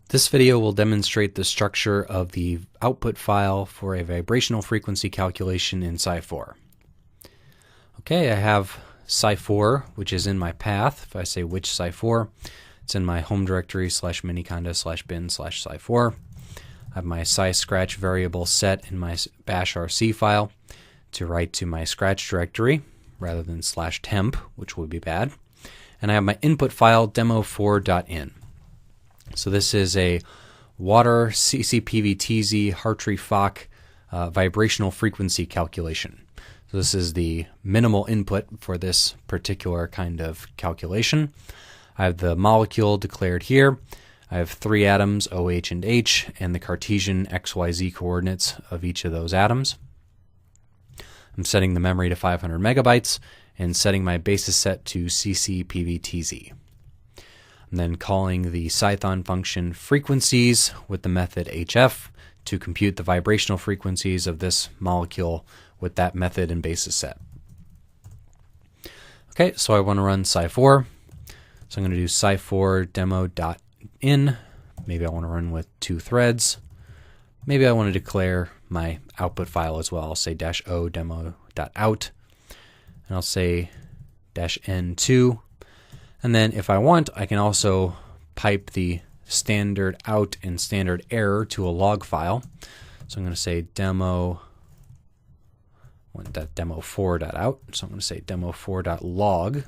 This video will demonstrate the structure of the output file for a vibrational frequency calculation in Psi4. Okay, I have Psi4, which is in my path. If I say which Psi4, it's in my home directory /miniconda/bin/Psi4. I have my Psi scratch variable set in my bash rc file to write to my scratch directory rather than /temp, which would be bad. And I have my input file demo4.in. So this is a water CCPVTZ Hartree-Fock vibrational frequency calculation. So this is the minimal input for this particular kind of calculation. I have the molecule declared here. I have 3 atoms, OH and H, and the Cartesian XYZ coordinates of each of those atoms. I'm setting the memory to 500 megabytes and setting my basis set to CCPVTZ. I'm then calling the Python function frequencies with the method HF to compute the vibrational frequencies of this molecule with that method and basis set. Okay, so I want to run Psi4. So I'm going to do Psi4 demo.in. Maybe I want to run with 2 threads. Maybe I want to declare my output file as well. I'll say -o demo.out. And I'll say -n2. And then if I want, I can also pipe the standard out and standard error to a log file. So I'm going to say demo4.out. So I'm going to say demo4.log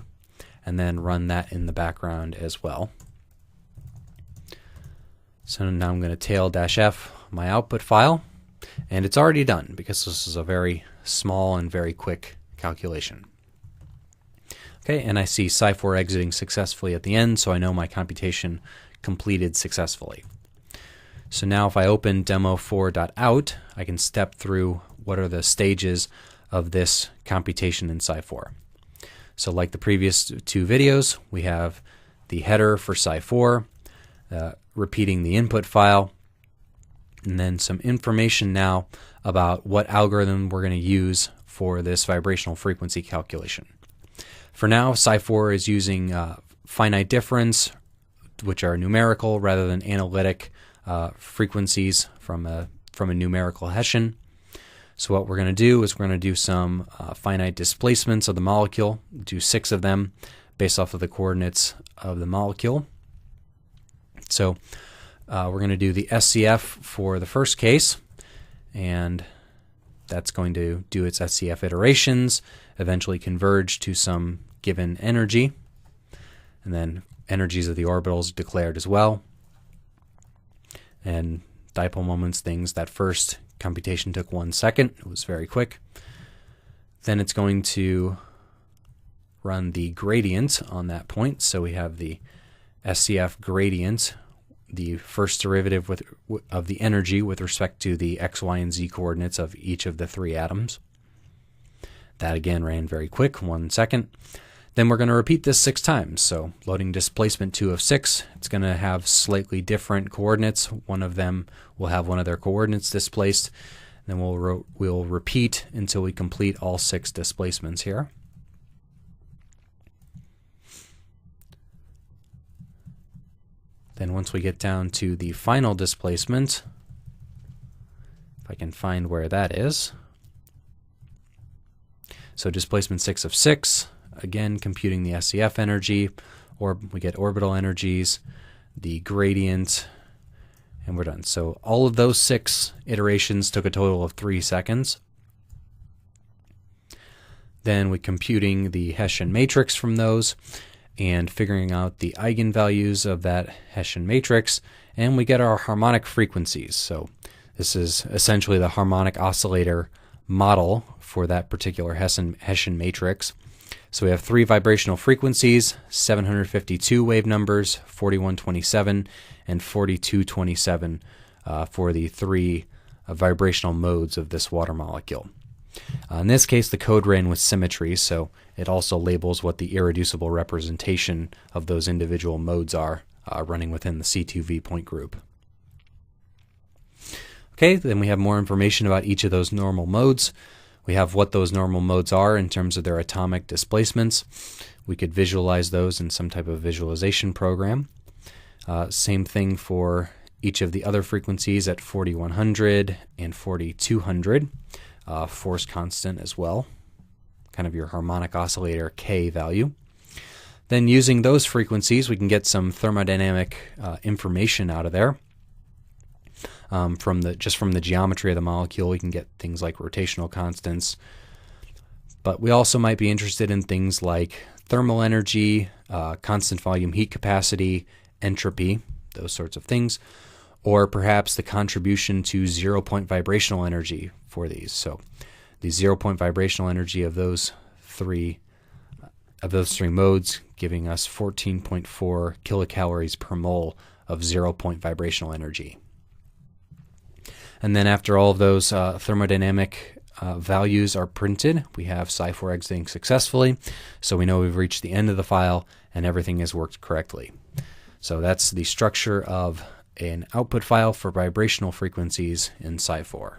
and then run that in the background as well. So now I'm going to tail -f my output file, and it's already done because this is a very small and very quick calculation. Okay, and I see Psi4 exiting successfully at the end, so I know my computation completed successfully. So now if I open demo4.out, I can step through what are the stages of this computation in Psi4. So like the previous 2 videos, we have the header for Psi4, repeating the input file, and then some information now about what algorithm we're going to use for this vibrational frequency calculation. For now, Psi4 is using finite difference, which are numerical rather than analytic frequencies from a numerical Hessian. So what we're going to do is we're going to do some finite displacements of the molecule, do 6 of them based off of the coordinates of the molecule. So we're going to do the SCF for the first case, and that's going to do its SCF iterations, eventually converge to some given energy, and then energies of the orbitals declared as well. And dipole moments, things, that first computation took 1 second. It was very quick. Then it's going to run the gradient on that point. So we have the SCF gradient, the first derivative of the energy with respect to the X, Y, and Z coordinates of each of the 3 atoms. That again ran very quick, 1 second. Then we're going to repeat this 6 times. So loading displacement 2 of 6, it's going to have slightly different coordinates. One of them will have one of their coordinates displaced. Then we'll repeat until we complete all 6 displacements here. Then once we get down to the final displacement, if I can find where that is. So displacement 6 of 6, again computing the SCF energy, or we get orbital energies, the gradient, and we're done. So all of those 6 iterations took a total of 3 seconds. Then we're computing the Hessian matrix from those and figuring out the eigenvalues of that Hessian matrix, and we get our harmonic frequencies. So this is essentially the harmonic oscillator model for that particular Hessian matrix. So we have 3 vibrational frequencies, 752 wave numbers, 4127, and 4227 for the 3 vibrational modes of this water molecule. In this case, the code ran with symmetry, so it also labels what the irreducible representation of those individual modes are running within the C2V point group. Okay, then we have more information about each of those normal modes. We have what those normal modes are in terms of their atomic displacements. We could visualize those in some type of visualization program. Same thing for each of the other frequencies at 4100 and 4200, force constant as well, kind of your harmonic oscillator K value. Then using those frequencies, we can get some thermodynamic information out of there. From the geometry of the molecule, we can get things like rotational constants. But we also might be interested in things like thermal energy, constant volume heat capacity, entropy, those sorts of things, or perhaps the contribution to 0-point vibrational energy for these. So the 0-point vibrational energy of those three modes giving us 14.4 kilocalories per mole of 0-point vibrational energy. And then after all of those thermodynamic values are printed, we have Psi4 exiting successfully, so we know we've reached the end of the file and everything has worked correctly. So that's the structure of an output file for vibrational frequencies in Psi4.